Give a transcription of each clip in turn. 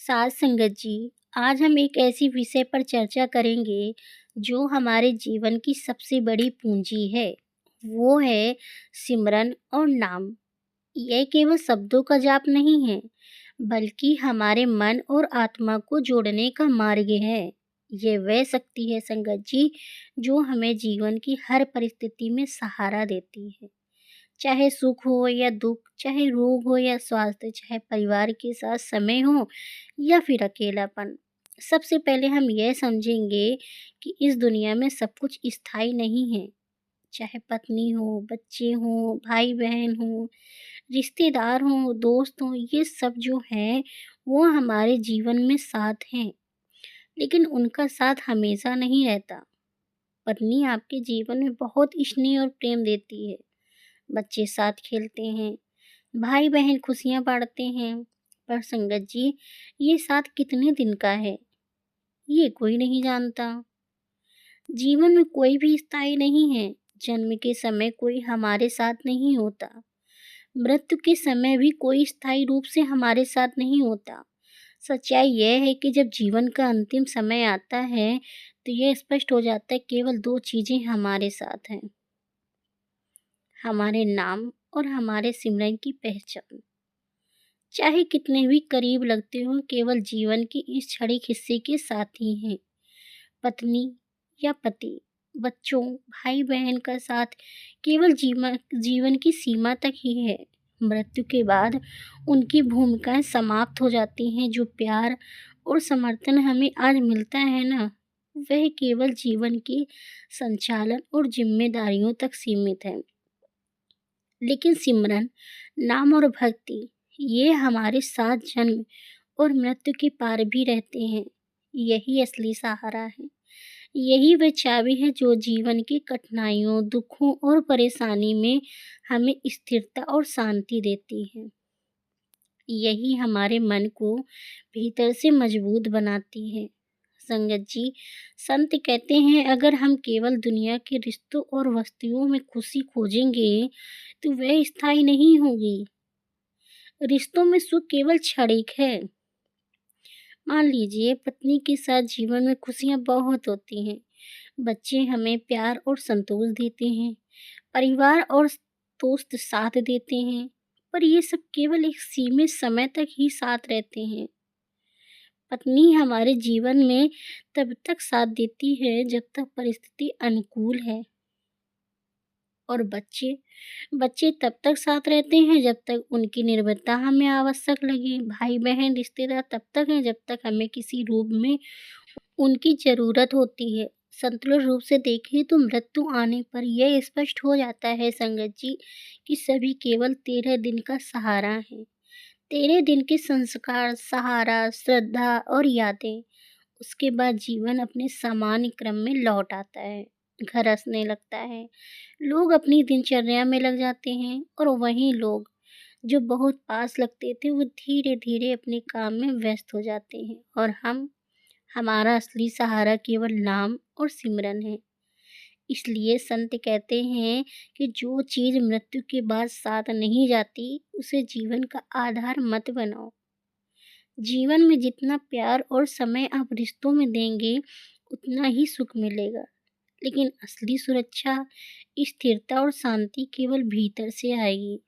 साथ संगत जी, आज हम एक ऐसी विषय पर चर्चा करेंगे जो हमारे जीवन की सबसे बड़ी पूंजी है। वो है सिमरन और नाम। यह केवल शब्दों का जाप नहीं है, बल्कि हमारे मन और आत्मा को जोड़ने का मार्ग है। ये वह शक्ति है संगत जी, जो हमें जीवन की हर परिस्थिति में सहारा देती है। चाहे सुख हो या दुख, चाहे रोग हो या स्वास्थ्य, चाहे परिवार के साथ समय हो या फिर अकेलापन। सबसे पहले हम यह समझेंगे कि इस दुनिया में सब कुछ स्थायी नहीं है। चाहे पत्नी हो, बच्चे हों, भाई-बहन हों, रिश्तेदार हों, दोस्त हों, ये सब जो हैं, वो हमारे जीवन में साथ हैं, लेकिन उनका साथ हमेशा नहीं रहता। पत्नी आपके जीवन में बहुत स्नेह और प्रेम देती है। बच्चे साथ खेलते हैं, भाई बहन खुशियां बांटते हैं। पर संगत जी, ये साथ कितने दिन का है, ये कोई नहीं जानता। जीवन में कोई भी स्थायी नहीं है। जन्म के समय कोई हमारे साथ नहीं होता, मृत्यु के समय भी कोई स्थायी रूप से हमारे साथ नहीं होता। सच्चाई यह है कि जब जीवन का अंतिम समय आता है, तो यह स्पष्ट हो जाता है केवल दो चीजें हमारे साथ हैं, हमारे नाम और हमारे सिमरन की पहचान। चाहे कितने भी करीब लगते हों, केवल जीवन के इस क्षणिक हिस्से के साथी हैं। पत्नी या पति, बच्चों, भाई बहन का साथ केवल जीवन की सीमा तक ही है। मृत्यु के बाद उनकी भूमिकाएं समाप्त हो जाती हैं। जो प्यार और समर्थन हमें आज मिलता है ना, वह केवल जीवन के संचालन और जिम्मेदारियों तक सीमित है। लेकिन सिमरन, नाम और भक्ति, ये हमारे साथ जन्म और मृत्यु के पार भी रहते हैं। यही असली सहारा है। यही वह चाबी है जो जीवन की कठिनाइयों, दुखों और परेशानी में हमें स्थिरता और शांति देती है। यही हमारे मन को भीतर से मजबूत बनाती है। संगत जी, संत कहते हैं अगर हम केवल दुनिया के रिश्तों और वस्तुओं में खुशी खोजेंगे, तो वह स्थायी नहीं होगी। रिश्तों में सुख केवल क्षणिक है। मान लीजिए पत्नी के साथ जीवन में खुशियां बहुत होती हैं, बच्चे हमें प्यार और संतोष देते हैं, परिवार और दोस्त साथ देते हैं, पर ये सब केवल एक सीमित समय तक ही साथ रहते हैं। पत्नी हमारे जीवन में तब तक साथ देती है जब तक परिस्थिति अनुकूल है, और बच्चे बच्चे तब तक साथ रहते हैं जब तक उनकी निर्भरता हमें आवश्यक लगे। भाई बहन रिश्तेदार तब तक हैं जब तक हमें किसी रूप में उनकी ज़रूरत होती है। संतुलित रूप से देखें तो मृत्यु आने पर यह स्पष्ट हो जाता है संगत जी, कि सभी केवल 13 दिन का सहारा है। 13 दिन के संस्कार, सहारा, श्रद्धा और यादें। उसके बाद जीवन अपने सामान्य क्रम में लौट आता है। घर हंसने लगता है, लोग अपनी दिनचर्या में लग जाते हैं, और वहीं लोग जो बहुत पास लगते थे वो धीरे धीरे अपने काम में व्यस्त हो जाते हैं, और हमारा असली सहारा केवल नाम और सिमरन है। इसलिए संत कहते हैं कि जो चीज मृत्यु के बाद साथ नहीं जाती, उसे जीवन का आधार मत बनाओ। जीवन में जितना प्यार और समय आप रिश्तों में देंगे, उतना ही सुख मिलेगा। लेकिन असली सुरक्षा, स्थिरता और शांति केवल भीतर से आएगी,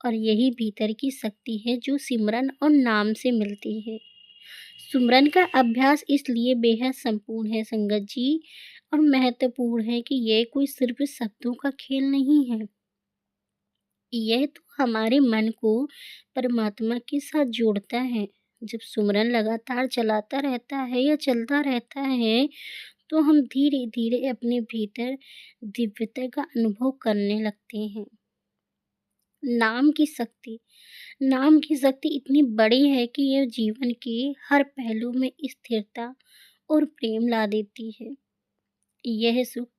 और यही भीतर की शक्ति है जो सिमरन और नाम से मिलती है। सुमरन का अभ्यास इसलिए बेहद संपूर्ण है संगत जी, और महत्वपूर्ण है कि यह कोई सिर्फ शब्दों का खेल नहीं है। यह तो हमारे मन को परमात्मा के साथ जोड़ता है। जब सुमरन लगातार चलाता रहता है या चलता रहता है, तो हम धीरे धीरे अपने भीतर दिव्यता का अनुभव करने लगते हैं। नाम की शक्ति नाम की शक्ति इतनी बड़ी है कि यह जीवन के हर पहलू में स्थिरता और प्रेम ला देती है। यह सुख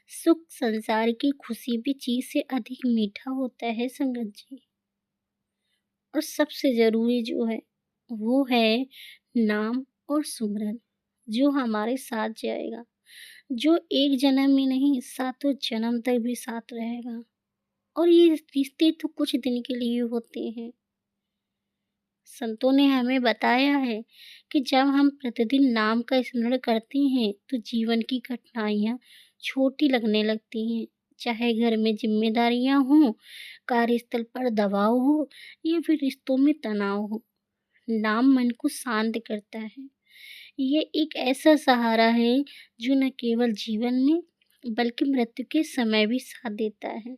सुख संसार की खुशी भी चीज से अधिक मीठा होता है संगत जी। और सबसे जरूरी जो है, वो है नाम और सुमरन, जो हमारे साथ जाएगा, जो एक जन्म में नहीं, सातों जन्म तक भी साथ रहेगा। और ये रिश्ते तो कुछ दिन के लिए होते हैं, संतों ने हमें बताया है कि जब हम प्रतिदिन नाम का स्मरण करते हैं तो जीवन की कठिनाइयाँ छोटी लगने लगती हैं। चाहे घर में जिम्मेदारियां हों, कार्यस्थल पर दबाव हो या फिर रिश्तों में तनाव हो, नाम मन को शांत करता है। ये एक ऐसा सहारा है जो न केवल जीवन में बल्कि मृत्यु के समय भी साथ देता है।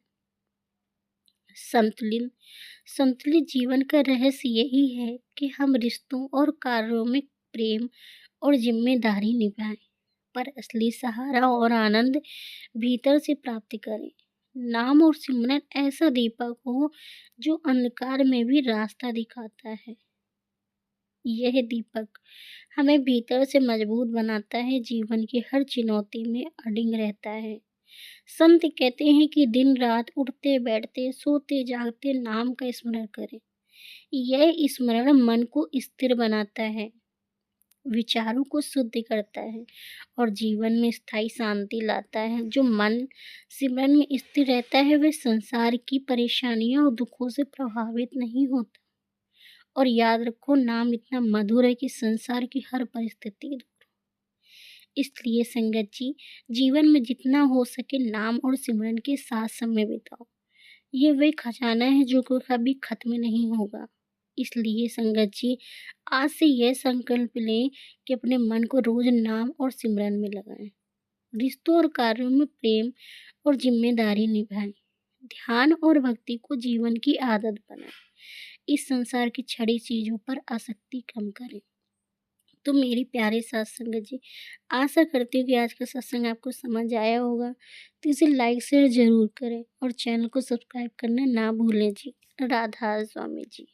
संतुलित संतुलित जीवन का रहस्य यही है कि हम रिश्तों और कार्यों में प्रेम और जिम्मेदारी निभाएं, पर असली सहारा और आनंद भीतर से प्राप्त करें। नाम और सिमरन ऐसा दीपक हो जो अंधकार में भी रास्ता दिखाता है। यह दीपक हमें भीतर से मजबूत बनाता है, जीवन की हर चुनौती में अडिग रहता है। संत कहते हैं कि दिन रात उठते बैठते सोते जागते नाम का स्मरण करें। यह स्मरण मन को स्थिर बनाता है, विचारों को शुद्ध करता है और जीवन में स्थायी शांति लाता है। जो मन सिमरन में स्थिर रहता है वह संसार की परेशानियों और दुखों से प्रभावित नहीं होता। और याद रखो, नाम इतना मधुर है कि संसार की हर परिस्थिति दूर हो। इसलिए संगत जी, जीवन में जितना हो सके नाम और सिमरन के साथ समय बिताओ। ये वही खजाना है जो कभी खत्म नहीं होगा। इसलिए संगत जी, आज से यह संकल्प लें कि अपने मन को रोज नाम और सिमरन में लगाएं, रिश्तों और कार्यों में प्रेम और जिम्मेदारी निभाएं, ध्यान और भक्ति को जीवन की आदत बनाएं, इस संसार की छड़ी चीजों पर आसक्ति कम करें। तो मेरी प्यारे साथ संगत जी, आशा करती हूँ कि आज का सत्संग आपको समझ आया होगा। तो इसे लाइक शेयर जरूर करें और चैनल को सब्सक्राइब करना ना भूलें जी। राधा स्वामी जी।